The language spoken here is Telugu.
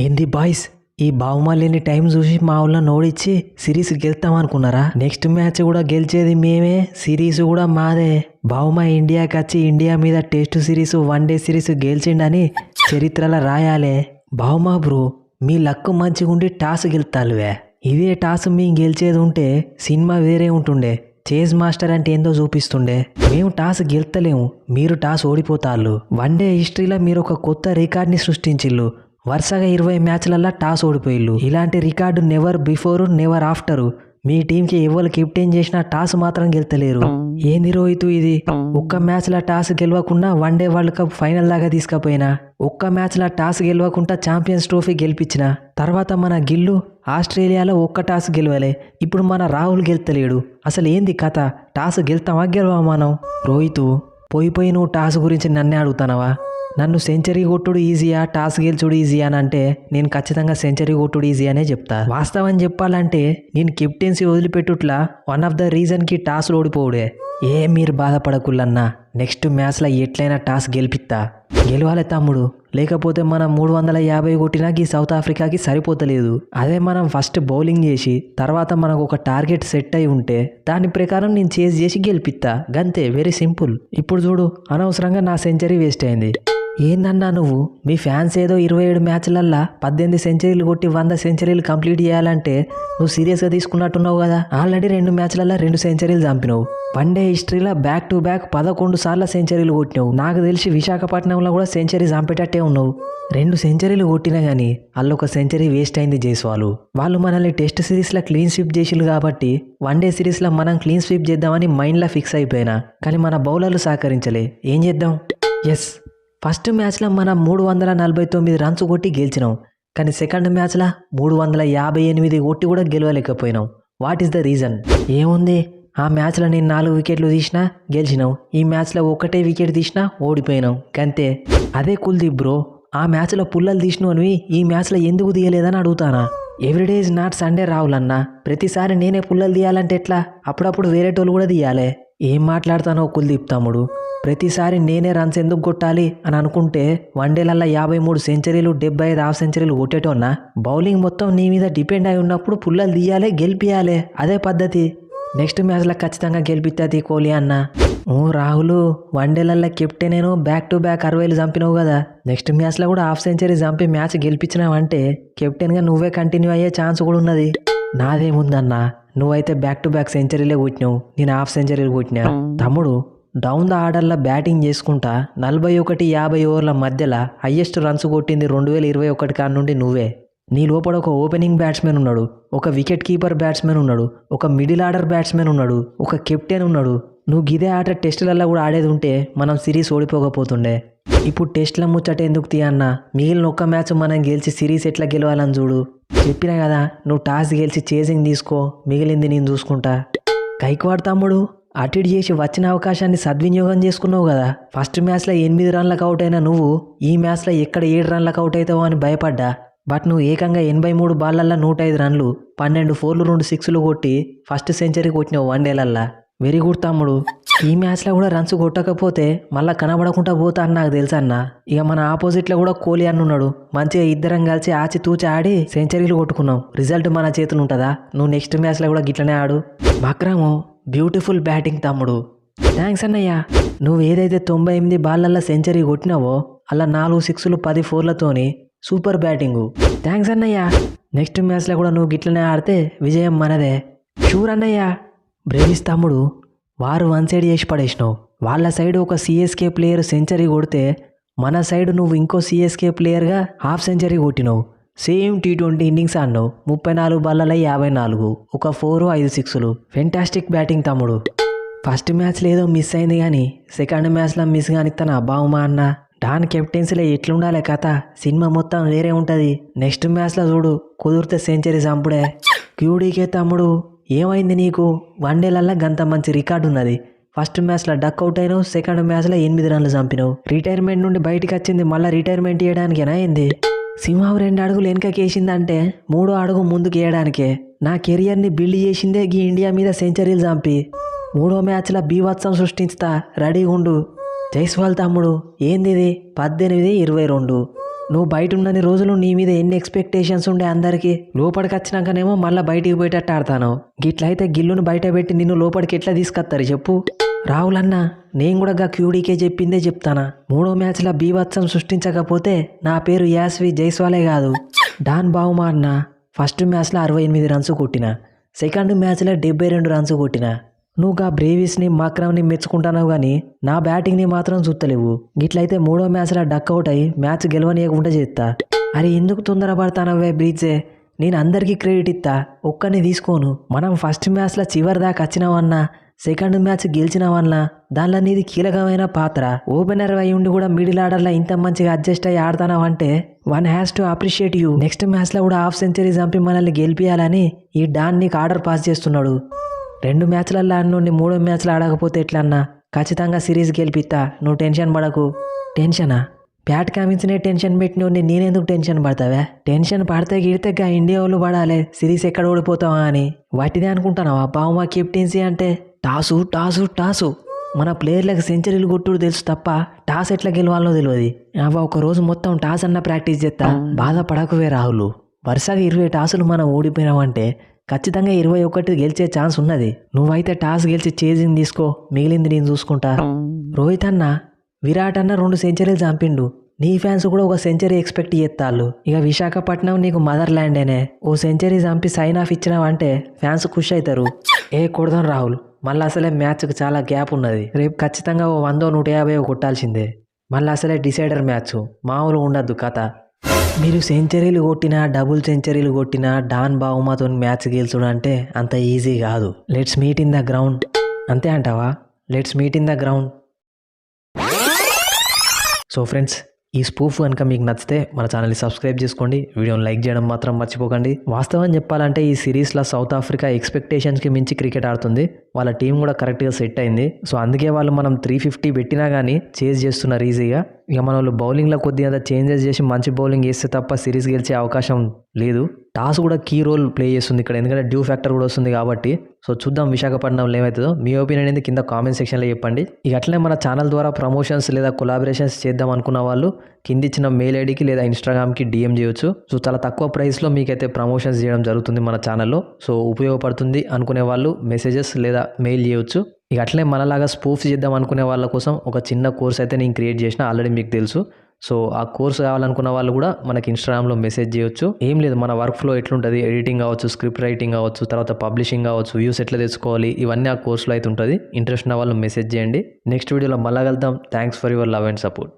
ఏంది బాయ్స్, ఈ బాహుమల్లిని టైం చూసి మా ఊళ్ళో నోడిచ్చి సిరీస్ గెలుస్తాం అనుకున్నారా? నెక్స్ట్ మ్యాచ్ కూడా గెలిచేది మేమే, సిరీస్ కూడా మాదే. బాహుమ ఇండియాకి వచ్చి ఇండియా మీద టెస్ట్ సిరీస్, వన్డే సిరీస్ గెలిచిండని చరిత్రలో రాయాలే. బాహుమా బ్రో, మీ లక్కు మంచిగుండి టాస్ గెలుతాలువే. ఇదే టాస్ మేము గెలిచేది ఉంటే సినిమా వేరే ఉంటుండే. చేజ్ మాస్టర్ అంటే ఏందో చూపిస్తుండే. మేము టాస్ గెలుతలేము, మీరు టాస్ ఓడిపోతాళ్ళు. వన్డే హిస్టరీలో మీరు ఒక కొత్త రికార్డ్ని సృష్టించిల్లు. వరుసగా 20 మ్యాచ్లల్లో టాస్ ఓడిపోయిల్లు. ఇలాంటి record never before never after. మీ టీంకి ఎవరు కెప్టెన్ చేసినా టాస్ మాత్రం గెలుతలేరు. ఏంది రోహిత్ ఇది? ఒక్క మ్యాచ్లో టాస్ గెలవకుండా వన్డే వరల్డ్ కప్ ఫైనల్ దాకా తీసుకుపోయినా, ఒక్క మ్యాచ్లో టాస్ గెలవకుండా ఛాంపియన్స్ ట్రోఫీ గెలిపించిన తర్వాత మన గిల్లు ఆస్ట్రేలియాలో ఒక్క టాస్ గెలవలే. ఇప్పుడు మన రాహుల్ గెలుతలేడు. అసలు ఏంది కథ? టాస్ గెలుతామా గెలవా మనం? రోహిత్, పోయి నువ్వు టాస్ గురించి నన్నే అడుగుతానవా? నన్ను సెంచరీ కొట్టుడు ఈజీయా, టాస్ గెలుచుడు ఈజీ అని అంటే నేను ఖచ్చితంగా సెంచరీ కొట్టుడు ఈజీ అనే చెప్తా. వాస్తవం చెప్పాలంటే నేను కెప్టెన్సీ వదిలిపెట్టుట్లా వన్ ఆఫ్ ద రీజన్కి టాస్లు ఓడిపోవుడే. మీరు బాధపడకుల్లన్నా, నెక్స్ట్ మ్యాచ్లో ఎట్లయినా టాస్ గెలిపిస్తా. గెలవాలి తమ్ముడు, లేకపోతే మనం 350 కొట్టినా ఈ సౌత్ ఆఫ్రికాకి సరిపోతలేదు. అదే మనం ఫస్ట్ బౌలింగ్ చేసి తర్వాత మనకు ఒక టార్గెట్ సెట్ అయి ఉంటే దాని ప్రకారం నేను చేజ్ చేసి గెలిపిస్తా. గంతే, వెరీ సింపుల్. ఇప్పుడు చూడు, అనవసరంగా నా సెంచరీ వేస్ట్ అయింది. ఏందన్నా నువ్వు? మీ ఫ్యాన్స్ ఏదో 27 మ్యాచ్లల్లా 18 సెంచరీలు కొట్టి 100 సెంచరీలు కంప్లీట్ చేయాలంటే నువ్వు సీరియస్గా తీసుకున్నట్టున్నావు కదా. ఆల్రెడీ 2 మ్యాచ్లల్లో 2 సెంచరీలు చంపినావు. వన్డే హిస్టరీలో బ్యాక్ టు బ్యాక్ 11 సార్లు సెంచరీలు కొట్టినావు. నాకు తెలిసి విశాఖపట్నంలో కూడా సెంచరీ చంపేటట్టే ఉన్నావు. 2 సెంచరీలు కొట్టినా కానీ అల్లొక సెంచరీ వేస్ట్ అయింది జైస్వాల్. వాళ్ళు మనల్ని టెస్ట్ సిరీస్లో క్లీన్ స్వీప్ చేసిళ్ళు కాబట్టి వన్డే సిరీస్లో మనం క్లీన్ స్వీప్ చేద్దామని మైండ్లో ఫిక్స్ అయిపోయినా, కానీ మన బౌలర్లు సహకరించలే. ఏం చేద్దాం? ఎస్, ఫస్ట్ మ్యాచ్లో మనం 349 రన్స్ కొట్టి గెలిచినాం, కానీ సెకండ్ మ్యాచ్లో 358 కొట్టి కూడా గెలవలేకపోయినాం. What is the reason? ఏముంది, ఆ మ్యాచ్లో నేను 4 వికెట్లు తీసినా గెలిచినాం, ఈ మ్యాచ్లో ఒకటే వికెట్ తీసినా ఓడిపోయినాం, అంతే. అదే కుల్దీప్ బ్రో, ఆ మ్యాచ్లో పుల్లలు తీసినవి ఈ మ్యాచ్లో ఎందుకు తీయలేదని అడుగుతానా? ఎవ్రీడే ఇస్ నాట్ సండే రావులన్నా. ప్రతిసారి నేనే పుల్లలు తీయాలంటే ఎట్లా? అప్పుడప్పుడు వేరేటోళ్ళు కూడా తీయాలి. ఏం మాట్లాడతానో కుల్దీప్ తమ్ముడు, ప్రతిసారి నేనే రన్స్ ఎందుకు కొట్టాలి అని అనుకుంటే వన్డేలల్లో 53 సెంచరీలు 75 హాఫ్ సెంచరీలు కొట్టేటోన్నా. బౌలింగ్ మొత్తం నీ మీద డిపెండ్ అయి ఉన్నప్పుడు పుల్లలు తీయాలి, గెలిపియాలి. అదే పద్ధతి. నెక్స్ట్ మ్యాచ్లో ఖచ్చితంగా గెలిపిస్తుంది కోహ్లీ అన్న. రాహుల్, వన్డేలల్లో కెప్టెనేను బ్యాక్ టు బ్యాక్ 60 చంపినావు కదా. నెక్స్ట్ మ్యాచ్లో కూడా హాఫ్ సెంచరీ చంపి మ్యాచ్ గెలిపించినావంటే కెప్టెన్గా నువ్వే కంటిన్యూ అయ్యే ఛాన్స్ కూడా ఉన్నది. నాదేముందన్నా, నువ్వైతే బ్యాక్ టు బ్యాక్ సెంచరీలే కొట్టినావు, నేను హాఫ్ సెంచరీలు కొట్టినా. తమ్ముడు, డౌన్ ద ఆర్డర్లో బ్యాటింగ్ చేసుకుంటా 41-50 ఓవర్ల మధ్యలో హయ్యెస్ట్ రన్స్ కొట్టింది 2021 కాడ నుండి నువ్వే. నీ లోపల ఒక ఓపెనింగ్ బ్యాట్స్మెన్ ఉన్నాడు, ఒక వికెట్ కీపర్ బ్యాట్స్మెన్ ఉన్నాడు, ఒక మిడిల్ ఆర్డర్ బ్యాట్స్మెన్ ఉన్నాడు, ఒక కెప్టెన్ ఉన్నాడు. నువ్వు గిదే ఆట టెస్టులలో కూడా ఆడేది ఉంటే మనం సిరీస్ ఓడిపోకపోతుండే. ఇప్పుడు టెస్ట్ల ముచ్చట ఎందుకు తీయన్నా? మిగిలిన ఒక్క మ్యాచ్ మనం గెలిచి సిరీస్ ఎట్లా గెలవాలని చూడు. చెప్పినా కదా, నువ్వు టాస్ గెలిచి చేజింగ్ తీసుకో, మిగిలింది నేను చూసుకుంటా. గైక్వాడ్ తమ్ముడు, అటు చేసి వచ్చిన అవకాశాన్ని సద్వినియోగం చేసుకున్నావు కదా. ఫస్ట్ మ్యాచ్లో 8 రన్లకు అవుట్ అయినా నువ్వు ఈ మ్యాచ్లో ఎక్కడ 7 రన్లకు అవుట్ అవుతావు అని భయపడ్డా. బట్ నువ్వు ఏకంగా 83 బాళ్ళల్లో 105 రన్లు, 12 4లు 2 6లు కొట్టి ఫస్ట్ సెంచరీ కొట్టినావు వన్డేలల్లా. వెరీ గుడ్ తమ్ముడు. ఈ మ్యాచ్లో కూడా రన్స్ కొట్టకపోతే మళ్ళీ కనబడకుండా పోతా అని నాకు తెలుసు అన్న. ఇక మన ఆపోజిట్లో కూడా కోహ్లీ అన్నున్నాడు. మంచిగా ఇద్దరం కలిసి ఆచితూచి ఆడి సెంచరీలు కొట్టుకున్నాం. రిజల్ట్ మన చేతులు ఉంటుందా? నువ్వు నెక్స్ట్ మ్యాచ్లో కూడా గిట్లనే ఆడు. బక్రాము, బ్యూటిఫుల్ బ్యాటింగ్ తమ్ముడు. థ్యాంక్స్ అన్నయ్య. నువ్వు ఏదైతే 98 బాళ్ళల్లో సెంచరీ కొట్టినావో అలా 4 6లు 10 4లతోని సూపర్ బ్యాటింగు. థ్యాంక్స్ అన్నయ్య. నెక్స్ట్ మ్యాచ్లో కూడా నువ్వు గిట్లనే ఆడితే విజయం మనదే. షూర్ అన్నయ్య. బ్రేవిస్ తమ్ముడు, వారు 1 సైడ్ చేసి పడేసినావు. వాళ్ళ సైడ్ ఒక సిఎస్కే ప్లేయర్ సెంచరీ కొడితే మన సైడ్ నువ్వు ఇంకో సిఎస్కే ప్లేయర్గా హాఫ్ సెంచరీ కొట్టినావు. సేమ్ T20 ఇన్నింగ్స్ ఆడినావు. 34 బాళ్ళలో 54, ఒక 4 5 6లు. ఫెంటాస్టిక్ బ్యాటింగ్ తమ్ముడు. ఫస్ట్ మ్యాచ్లో ఏదో మిస్ అయింది కానీ సెకండ్ మ్యాచ్లో మిస్ కానీ తన బావుమా అన్న. డాన్ కెప్టెన్సీలో ఎట్లుండాలి కథ, సినిమా మొత్తం వేరే ఉంటుంది. నెక్స్ట్ మ్యాచ్లో చూడు, కుదిరితే సెంచరీ చంపుడే. క్యూడీకే తమ్ముడు, ఏమైంది నీకు? వన్డేలల్లో గంత మంచి రికార్డు ఉన్నది. ఫస్ట్ మ్యాచ్లో డక్ అవుట్ అయినావు, సెకండ్ మ్యాచ్లో 8 రన్లు చంపినావు. రిటైర్మెంట్ నుండి బయటికి వచ్చింది మళ్ళీ రిటైర్మెంట్ చేయడానికేనా అయింది? సింహం 2 అడుగులు వెనకకేసిందంటే 3వ అడుగు ముందుకు వేయడానికే. నా కెరియర్ని బిల్డ్ చేసిందే గీ ఇండియా మీద సెంచరీలు చంపి. 3వ మ్యాచ్లో బీభత్సం సృష్టించుతా, రెడీగా ఉండు. జైస్వాల్ తమ్ముడు, ఏంది ఇది? 18-22. నువ్వు బయట ఉన్నన్ని రోజులు నీ మీద ఎన్ని ఎక్స్పెక్టేషన్స్ ఉండే అందరికీ లోపలికి వచ్చినాకనేమో మళ్ళీ బయటికి పోయేటట్టు ఆడతాను. గిట్లయితే గిల్లును బయట పెట్టి నిన్ను లోపలికి ఎట్లా తీసుకొస్తారు చెప్పు. రాహుల్ అన్న, నేను కూడా గా క్యూడీకే చెప్పిందే చెప్తానా. 3వ మ్యాచ్లో బీభత్సం సృష్టించకపోతే నా పేరు యాస్వి జైస్వాలే కాదు, డాన్ బావుమా అన్న. ఫస్ట్ మ్యాచ్లో 68 రన్స్ కొట్టిన, సెకండ్ మ్యాచ్లో 72 రన్స్ కొట్టిన. నువ్వు గా బ్రేవిస్ని మక్రమ్ని మెచ్చుకుంటున్నావు కానీ నా బ్యాటింగ్ని మాత్రం చూస్తలేవు. గిట్లయితే 3వ మ్యాచ్లో డక్అవుట్ అయ్యి మ్యాచ్ గెలవనీయకుండా చేస్తా. అరే ఎందుకు తొందరపడతానవే బ్రీజే, నేను అందరికీ క్రెడిట్ ఇస్తా, ఒక్కరిని తీసుకోను. మనం ఫస్ట్ మ్యాచ్లో చివరి దాకా వచ్చినావన్నా, సెకండ్ మ్యాచ్ గెలిచినావన్నా దానిలో నీది కీలకమైన పాత్ర. ఓపెనర్ అయి ఉండి కూడా మిడిల్ ఆర్డర్లో ఇంత మంచిగా అడ్జస్ట్ అయ్యి ఆడుతున్నావంటే one has to appreciate you. Next మ్యాచ్లో కూడా హాఫ్ సెంచరీ చంపి మనల్ని గెలిపియాలని ఈ డాన్ నీకు ఆర్డర్ పాస్ చేస్తున్నాడు. 2 మ్యాచ్లలో ఆడినోడిని 3వ మ్యాచ్లో ఆడకపోతే ఎట్లన్నా, ఖచ్చితంగా సిరీస్ గెలిపిస్తా, నువ్వు టెన్షన్ పడకు. టెన్షనా? బ్యాట్ కామించినే టెన్షన్ పెట్టినోడిని నేనెందుకు టెన్షన్ పడతావా? టెన్షన్ పడితే గిడితే గా ఇండియా వాళ్ళు పడాలి, సిరీస్ ఎక్కడ ఓడిపోతావా అని. వాటిదే అనుకుంటానావా బావుమా కెప్టెన్సీ అంటే? Toss toss toss. మన ప్లేయర్లకు సెంచరీలు కొట్టుడు తెలుసు తప్ప టాస్ ఎట్లా గెలవాలో తెలియదు. ఒక రోజు మొత్తం టాస్ అన్న ప్రాక్టీస్ చేస్తా. బాధపడకువే రాహుల్, వరుసగా 20 టాసులు మనం ఓడిపోయినామంటే ఖచ్చితంగా 21 గెలిచే ఛాన్స్ ఉన్నది. నువ్వైతే టాస్ గెలిచి చేజింగ్ తీసుకో, మిగిలింది నేను చూసుకుంటా. రోహిత్ అన్న, విరాట్ అన్న 2 సెంచరీలు చంపిండు, నీ ఫ్యాన్స్ కూడా ఒక సెంచరీ ఎక్స్పెక్ట్ చేస్తాళ్ళు. ఇక విశాఖపట్నం నీకు మదర్ ల్యాండేనే, ఓ సెంచరీ చంపి సైన్ ఆఫ్ ఇచ్చినావంటే ఫ్యాన్స్ ఖుషి అవుతారు. కొడదాం రాహుల్, మళ్ళీ అసలే మ్యాచ్కి చాలా గ్యాప్ ఉన్నది. రేపు ఖచ్చితంగా ఓ 100-150 కొట్టాల్సిందే. మళ్ళీ అసలే డిసైడర్ మ్యాచ్, మామూలు ఉండద్దు కథ. మీరు సెంచరీలు కొట్టినా డబుల్ సెంచరీలు కొట్టినా డాన్ బావుమాతో మ్యాచ్ గెలుచుడు అంటే అంత ఈజీ కాదు. Let's meet in the ground. అంతే అంటావా? Let's meet in the ground. So friends, ఈ స్పూఫ్ కనుక మీకు నచ్చితే మన ఛానల్ని సబ్స్క్రైబ్ చేసుకోండి, వీడియోని లైక్ చేయడం మాత్రం మర్చిపోకండి. వాస్తవం చెప్పాలంటే ఈ సిరీస్లో సౌత్ ఆఫ్రికా ఎక్స్పెక్టేషన్స్కి మించి క్రికెట్ ఆడుతుంది. వాళ్ళ టీం కూడా కరెక్ట్గా సెట్ అయింది. సో అందుకే వాళ్ళు మనం 350 పెట్టినా కానీ చేజ్ చేస్తున్నారు ఈజీగా. ఇక మన వాళ్ళు బౌలింగ్లో కొద్దిగా చేంజెస్ చేసి మంచి బౌలింగ్ వేస్తే తప్ప సిరీస్ గెలిచే అవకాశం లేదు. టాస్ కూడా కీ రోల్ ప్లే చేస్తుంది ఇక్కడ, ఎందుకంటే డ్యూ ఫ్యాక్టర్ కూడా వస్తుంది కాబట్టి. సో చూద్దాం విశాఖపట్నంలో ఏమవుతుందో. మీ ఒపీనియన్ అనేది కింద కామెంట్ సెక్షన్లో చెప్పండి. ఇక అట్లనే మన ఛానల్ ద్వారా ప్రమోషన్స్ లేదా కొలాబరేషన్స్ చేద్దాం అనుకున్న వాళ్ళు కింద ఇచ్చిన మెయిల్ ఐడికి లేదా ఇన్స్టాగ్రామ్కి DM చేయొచ్చు. సో చాలా తక్కువ ప్రైస్లో మీకైతే ప్రమోషన్స్ చేయడం జరుగుతుంది మన ఛానల్లో. సో ఉపయోగపడుతుంది అనుకునే వాళ్ళు మెసేజెస్ లేదా మెయిల్ చేయొచ్చు. ఇక అట్లనే మనలాగా స్పూఫ్ చేద్దాం అనుకునే వాళ్ళ కోసం ఒక చిన్న కోర్స్ అయితే నేను క్రియేట్ చేసిన, ఆల్రెడీ మీకు తెలుసు. సో ఆ కోర్స్ కావాలనుకున్న వాళ్ళు కూడా మనకి ఇన్స్టాగ్రామ్లో మెసేజ్ చేయొచ్చు. ఏం లేదు, మన వర్క్ ఫ్లో ఎట్లుంటుంది, ఎడిటింగ్ కావచ్చు, స్క్రిప్ట్ రైటింగ్ కావచ్చు, తర్వాత పబ్లిషింగ్ కావచ్చు, వ్యూస్ ఎట్లా తెచ్చుకోవాలి, ఇవన్నీ ఆ కోర్సులో అయితే ఉంటుంది. ఇంట్రెస్ట్ ఉన్న వాళ్ళు మెసేజ్ చేయండి. నెక్స్ట్ వీడియోలో మళ్ళా కలుద్దాం. Thanks for your love and support.